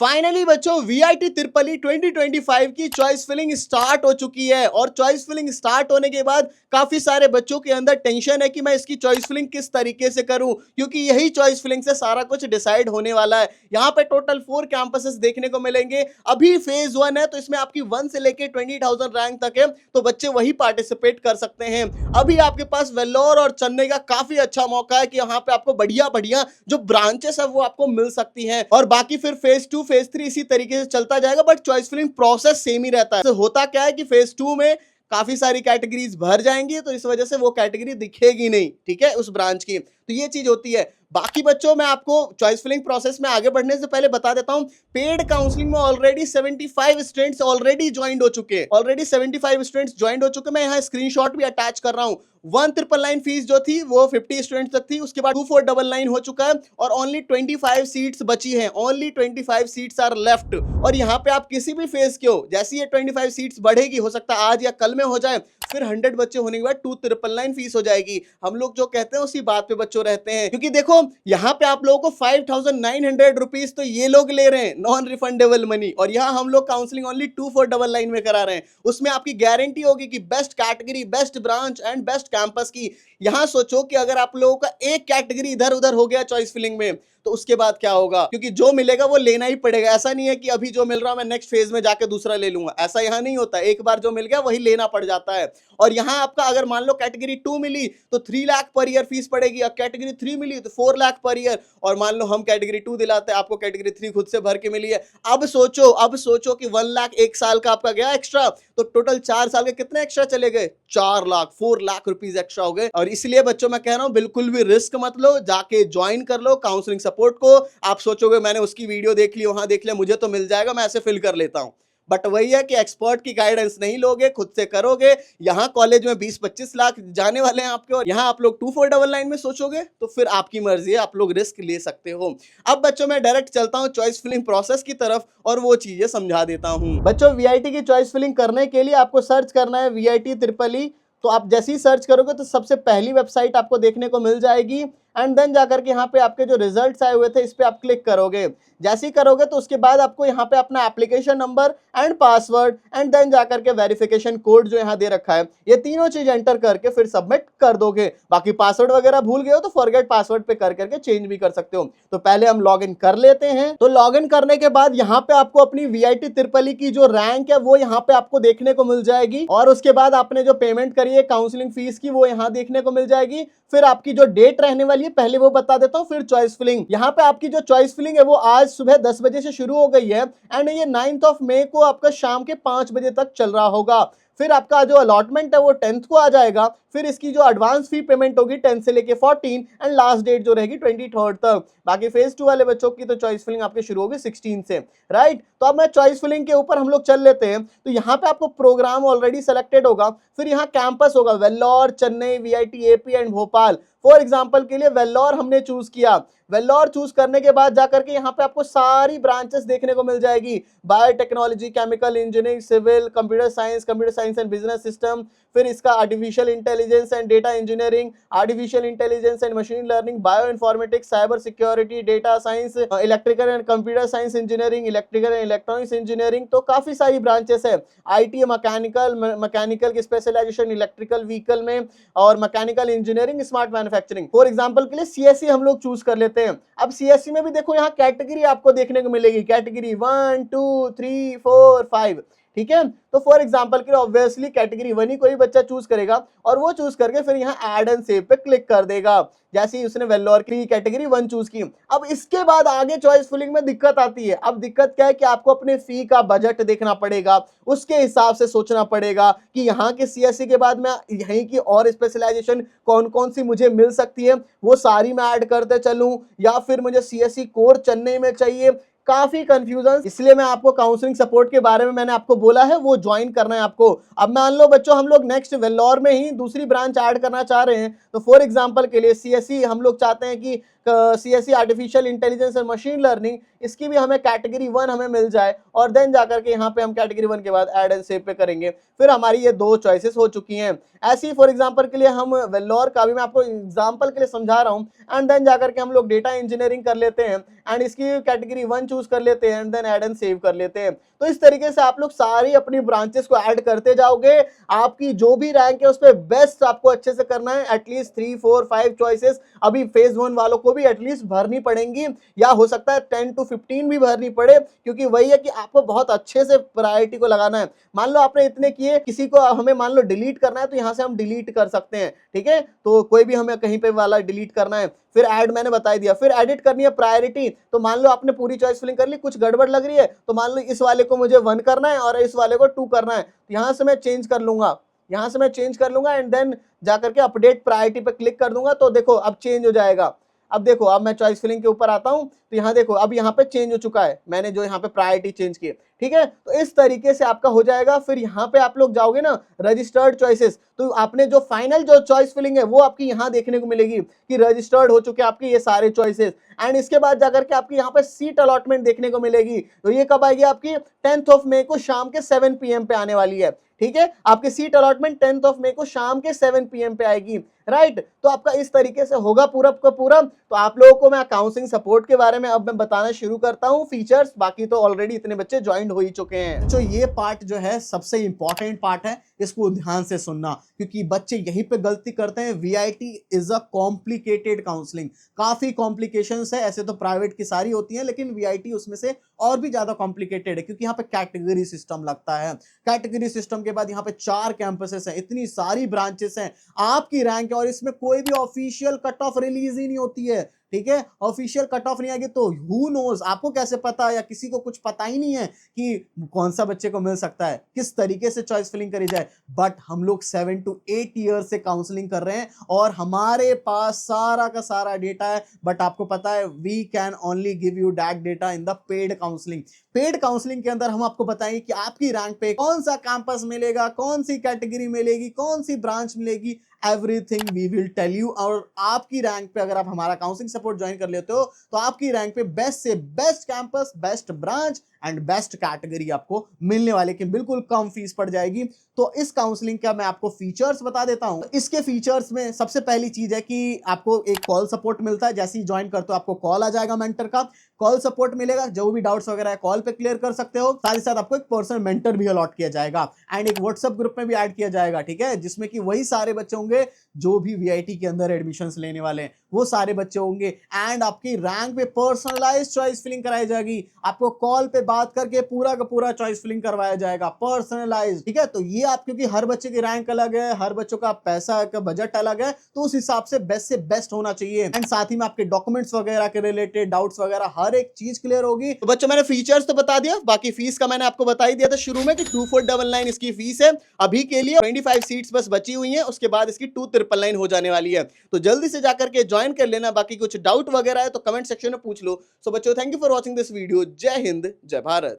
Finally बच्चों VIT तिरपली 2025 की choice filling start हो चुकी है और चॉइस फिलिंग स्टार्ट होने के बाद काफी सारे बच्चों के अंदर टेंशन है कि मैं इसकी चॉइस फिलिंग किस तरीके से करूं, क्योंकि यही चॉइस फिलिंग से सारा कुछ डिसाइड होने वाला है। यहाँ पे टोटल 4 कैंपसेस देखने को मिलेंगे। अभी फेज 1 है तो इसमें आपकी 1 से लेके 20,000 रैंक तक है, तो बच्चे वही पार्टिसिपेट कर सकते हैं। अभी आपके पास वेल्लोर और चेन्नई का काफी अच्छा मौका है कि यहाँ पे आपको बढ़िया बढ़िया जो ब्रांचेस है वो आपको मिल सकती हैं, और बाकी फिर फेज 2 फेज 3 इसी तरीके से चलता जाएगा। But choice filling process same ही रहता है। तो होता क्या है कि फेज 2 में काफी सारी कैटेगरीज भर जाएंगी, तो इस वजह से वो कैटेगरी दिखेगी नहीं, ठीक है, उस ब्रांच की। तो ये चीज होती है। बाकी बच्चों मैं आपको चॉइस फिलिंग प्रोसेस में आगे बढ़ने से पहले बता देता हूं, पेड काउंसलिंग में ऑलरेडी 75 स्टूडेंट्स ऑलरेडी ज्वाइंट हो चुके हैं। ऑलरेडी 75 स्टूडेंट्स ज्वाइंट हो चुके। मैं यहाँ स्क्रीनशॉट भी अटैच कर रहा हूं। 1999 फीस जो थी वो 50 स्टूडेंट्स तक थी, उसके बाद 2499 हो चुका है और ओनली 25 सीट्स बची हैं। Only 25 seats are left. और यहाँ पे आप किसी भी फेज के हो, जैसे ये 25 सीट्स बढ़ेगी, हो सकता है आज या कल में हो जाए, फिर 100 बच्चे होने के बाद 2399 फीस हो जाएगी। हम लोग जो कहते हैं उसी बात पे बच्चों रहते हैं, क्योंकि देखो यहाँ पे आप लोगों को 5900 रुपीज तो ये लोग ले रहे हैं नॉन रिफंडेबल मनी, और यहाँ हम लोग काउंसलिंग ओनली 2499 में करा रहे हैं। उसमें आपकी गारंटी होगी कि best category, best branch and best campus की। यहां सोचो कि अगर आप लोगों का एक कैटेगरी इधर उधर हो गया चॉइस फिलिंग में, तो उसके बाद क्या होगा, क्योंकि जो मिलेगा वो लेना ही पड़ेगा। ऐसा नहीं है कि अभी जो मिल रहा है मैं नेक्स्ट फेज में जाके दूसरा ले लूंगा, ऐसा यहां नहीं होता। एक बार जो मिल गया वही लेना पड़ जाता है। और यहां आपका अगर मान लो कैटेगरी 2 मिली तो 3 लाख पर ईयर फीस पड़ेगी, और कैटेगरी 3 मिली तो 4 लाख पर ईयर। और मान लो हम कैटेगरी 2 दिलाते हैं, आपको कैटेगरी 3 खुद से भर के मिली है। अब सोचो कि 1 लाख एक साल का आपका गया एक्स्ट्रा, तो टोटल 4 साल के कितने एक्स्ट्रा चले गए, 4 लाख, 4 लाख रुपीज एक्स्ट्रा हो गए। और इसलिए बच्चों मैं कह रहा हूं बिल्कुल भी रिस्क मत लो, जाके ज्वाइन कर लो काउंसलिंग सपोर्ट को। आप सोचोगे मैंने उसकी वीडियो देख ली, वहां देख लिया, मुझे तो मिल जाएगा, मैं ऐसे फिल कर लेता हूं। बट वही है कि एक्सपर्ट की गाइडेंस नहीं लोगे, खुद से करोगे। यहां कॉलेज में 20-25 लाख जाने वाले हैं आपके, और यहां आप लोग 2499 में सोचोगे, तो फिर आपकी मर्जी है, आप लोग रिस्क ले सकते हो। अब बच्चों मैं डायरेक्ट चलता हूं चॉइस फिलिंग प्रोसेस की तरफ और वो चीजें समझा देता हूं। बच्चों वीआईटी की चॉइस फिलिंग करने के लिए आपको सर्च करना है वीआईटी तिरपली। तो आप जैसे ही सर्च करोगे तो सबसे पहली वेबसाइट आपको देखने को मिल जाएगी, एंड देन जाकर के यहाँ पे आपके जो रिजल्ट्स आए हुए थे इस पे आप क्लिक करोगे। जैसे ही करोगे तो उसके बाद आपको यहाँ पे अपना application number and password and then जाकर के वेरिफिकेशन कोड जो यहाँ दे रखा है, ये तीनों चीज एंटर करके फिर सबमिट कर दोगे। बाकी पासवर्ड वगैरह भूल गए हो तो फॉरगेट पासवर्ड पे कर करके चेंज भी कर सकते हो। तो पहले हम लॉग इन कर लेते हैं। तो लॉग इन करने के बाद यहाँ पे आपको अपनी वीआईटी तिरपली की जो रैंक है वो यहाँ पे आपको देखने को मिल जाएगी, और उसके बाद आपने जो पेमेंट करी है काउंसलिंग फीस की वो यहाँ देखने को मिल जाएगी। फिर आपकी जो डेट रहने वाली है पहले वो बता देता हूँ, फिर चॉइस फिलिंग। यहाँ पे आपकी जो चॉइस फिलिंग है वो आज सुबह 10 बजे से शुरू हो गई है, एंड ये 9 मई को आपका शाम के 5 बजे तक चल रहा होगा। फिर आपका जो अलॉटमेंट है वो 10 को आ जाएगा। फिर इसकी जो एडवांस फी पेमेंट होगी 10 से लेके 14, एंड लास्ट डेट जो रहेगी 23 तक। बाकी फेज 2 वाले बच्चों की तो चॉइस फिलिंग आपकी शुरू होगी 16 से, राइट। तो अब मैं चॉइस फिलिंग के ऊपर हम लोग चल लेते हैं। तो यहाँ पे आपको प्रोग्राम ऑलरेडी सेलेक्टेड होगा, फिर यहाँ कैंपस होगा Vellore, Chennai, VIT AP and Bhopal. For example के लिए वेल्लोर हमने चूज किया। वेल्लोर चूज करने के बाद जाकर के यहाँ पे आपको सारी ब्रांचेस देखने को मिल जाएगी, biotechnology, chemical engineering, civil, computer science and business system. फिर इसका artificial intelligence and data engineering, artificial intelligence and machine learning, bio informatics, cyber security, data science, electrical and computer science engineering, electrical and electronics engineering. तो काफी सारी branches है। IT, mechanical की specialisation electrical vehicle में, और mechanical engineering, smart manufacturing. For example के लिए CSC हम लोग चूज कर लेते हैं। अब सीएससी में भी देखो यहाँ कैटेगरी आपको देखने को मिलेगी, कैटेगरी 1 2 3 4 5, ठीक है। तो फॉर एग्जांपल के लिए ऑब्वियसली कैटेगरी 1 ही कोई बच्चा चूज करेगा, और वो चूज करके फिर यहाँ ऐड एंड सेव पे क्लिक कर देगा। जैसे ही उसने वेल्लोर की कैटेगरी 1 चूज की। अब इसके बाद आगे चॉइस फिलिंग में दिक्कत आती है। अब दिक्कत क्या है कि आपको अपने फी का बजट देखना पड़ेगा, उसके हिसाब से सोचना पड़ेगा कि यहाँ के सीएससी के बाद मैं यहीं की और स्पेशलाइजेशन कौन कौन सी मुझे मिल सकती है, वो सारी मैं ऐड करते चलूं, या फिर मुझे सीएससी कोर चेन्नई में चाहिए। काफी कंफ्यूजन, इसलिए मैं आपको काउंसलिंग सपोर्ट के बारे में मैंने आपको बोला है वो ज्वाइन करना है आपको। अब मान लो बच्चों हम लोग नेक्स्ट वेल्लोर में ही दूसरी ब्रांच ऐड करना चाह रहे हैं, तो फॉर एग्जांपल के लिए सीएससी हम लोग चाहते हैं कि CSE artificial intelligence and machine learning, इसकी भी हमें कैटेगरी 1 हमें मिल जाए और देन जाकर के यहाँ पे हम कैटेगरी 1 के बाद ऐड एंड सेव पे करेंगे, फिर हमारी ये 2 चॉइसेस हो चुकी हैं। ऐसे ही फॉर एग्जांपल के लिए हम वेल्लोर का भी मैं आपको एग्जांपल के लिए समझा रहा हूँ, एंड देन जाकर के हम लोग डेटा इंजीनियरिंग कर लेते हैं एंड इसकी कैटेगरी 1 चूज कर लेते हैं and then add and save कर लेते हैं। तो इस तरीके से आप लोग सारी अपनी ब्रांचेस को ऐड करते जाओगे, आपकी जो भी रैंक है उस पर बेस्ट आपको अच्छे से करना है। एटलीस्ट 3 4 5 चॉइसेस अभी फेज 1 वालों को भी एटलीस्ट भरनी पड़ेंगी, या हो सकता है 10 to 15 भी भरनी पड़े, क्योंकि वही है कि आपको बहुत अच्छे से प्रायोरिटी को लगाना है। मान लो आपने इतने किए, किसी को हमें मान लो डिलीट करना है तो यहाँ से हम डिलीट कर सकते हैं, ठीक है। तो कोई भी हमें कहीं पे वाला डिलीट करना है, फिर ऐड मैंने बता दिया, फिर एडिट करनी है प्रायोरिटी। तो मान लो आपने पूरी चॉइस फिलिंग कर ली, कुछ गड़बड़ लग रही है तो मान लो इस वाले को मुझे 1 करना है और इस वाले को 2 करना है, तो यहाँ से मैं चेंज कर लूंगा, यहाँ से मैं चेंज कर लूंगा एंड देन जाकर के अपडेट प्रायोरिटी पे क्लिक कर दूंगा। तो देखो अब चेंज हो जाएगा। अब देखो, अब मैं चॉइस फिलिंग के ऊपर आता हूं तो यहाँ देखो अब यहाँ पे चेंज हो चुका है, मैंने जो यहाँ पे प्रायोरिटी चेंज की है, ठीक है। तो इस तरीके से आपका हो जाएगा। फिर यहाँ पे आप लोग जाओगे ना रजिस्टर्ड चॉइसेस, तो आपने जो फाइनल जो चॉइस फिलिंग है वो आपकी यहाँ देखने को मिलेगी कि रजिस्टर्ड हो चुके आपके ये सारे चॉइसेस। एंड इसके बाद जाकर के आपकी यहाँ पे सीट अलॉटमेंट देखने को मिलेगी। तो ये कब आएगी? आपकी 10th मई को शाम के 7 PM पे आने वाली है, ठीक है। आपकी सीट अलॉटमेंट 10th मई को शाम के 7 PM पे आएगी, राइट। तो आपका इस तरीके से होगा पूरा का पूरा। तो आप लोगों को मैं काउंसलिंग सपोर्ट के बारे में अब मैं बताना शुरू करता हूं, फीचर्स, बाकी तो ऑलरेडी इतने बच्चे ज्वाइन हो ही चुके हैं। तो ये पार्ट जो है सबसे इंपॉर्टेंट पार्ट है, इसको ध्यान से सुनना, क्योंकि बच्चे यहीं पे गलती करते हैं। VIT is a complicated counselling, काफी कॉम्प्लिकेशंस है। ऐसे तो प्राइवेट की सारी होती हैं, लेकिन वीआईटी उसमें से और भी ज्यादा कॉम्प्लिकेटेड है, क्योंकि यहाँ पे कैटेगरी सिस्टम लगता है। कैटेगरी सिस्टम के बाद यहाँ पे 4 कैंपसेस हैं, इतनी सारी ब्रांचेस हैं, आपकी रैंक है और इसमें कोई भी ऑफिशियल कट ऑफ रिलीज ही नहीं होती है, ठीक है। ऑफिशियल कट ऑफ नहीं आएगी तो हु नोज, आपको कैसे पता, या किसी को कुछ पता ही नहीं है कि कौन सा बच्चे को मिल सकता है, किस तरीके से चॉइस फिलिंग करी जाए। बट हम लोग 7 to 8 ईयर से काउंसलिंग कर रहे हैं और हमारे पास सारा का सारा डेटा है। बट आपको पता है we can only give you that data in the paid counselling. Paid counselling के अंदर हम आपको बताएंगे कि आपकी रैंक पे कौन सा कैंपस मिलेगा, कौन सी कैटेगरी मिलेगी, कौन सी ब्रांच मिलेगी, everything we will tell you. और आपकी रैंक पे अगर आप हमारा काउंसलिंग सपोर्ट ज्वाइन कर लेते हो तो आपकी रैंक पे बेस्ट से best campus, best branch and best category आपको मिलने वाले की बिल्कुल कम फीस पड़ जाएगी। तो इस काउंसलिंग का मैं आपको फीचर्स बता देता हूं। इसके फीचर्स में सबसे पहली चीज है कि आपको एक कॉल सपोर्ट मिलता है। जैसे ही ज्वाइन करते हो आपको कॉल आ जाएगा, मेंटर का कॉल सपोर्ट मिलेगा, जो भी डाउट्स वगैरह है कॉल पे क्लियर कर सकते हो। साथ ही साथ आपको एक पर्सनल मेंटर भी अलॉट किया जाएगा एंड एक व्हाट्सएप ग्रुप में भी ऐड किया जाएगा, ठीक है, जिसमें कि वही सारे बच्चे होंगे जो भी वीआईटी के अंदर एडमिशंस लेने वाले हैं, वो सारे बच्चे होंगे। एंड आपकी रैंक पे पर्सनलाइज्ड चॉइस फिलिंग कराई जाएगी, आपको कॉल पे बात करके पूरा का पूरा चॉइस फिलिंग करवाया जाएगा, पर्सनलाइज्ड, ठीक है। तो ये आप, क्योंकि हर बच्चे की रैंक अलग है, हर बच्चों का पैसा का बजट अलग है, तो उस हिसाब से बेस्ट होना चाहिए। एंड साथ ही में आपके डॉक्यूमेंट्स वगैरह के रिलेटेड डाउट्स वगैरह हर एक चीज क्लियर होगी। तो बच्चों मैंने फीचर्स तो बता दिया, बाकी फीस का मैंने आपको बता ही दिया था शुरू में कि 2499 इसकी फीस है। अभी के लिए 25 सीट्स बस बची हुई हैं, उसके बाद इसकी 2999 हो जाने वाली है। तो जल्दी से जाकर के ज्वाइन कर लेना। बाकी कुछ डाउट वगैरह है तो कमेंट सेक्शन में पूछ लो। सो बच्चों, thank you for watching this video. जय हिंद, जय भारत।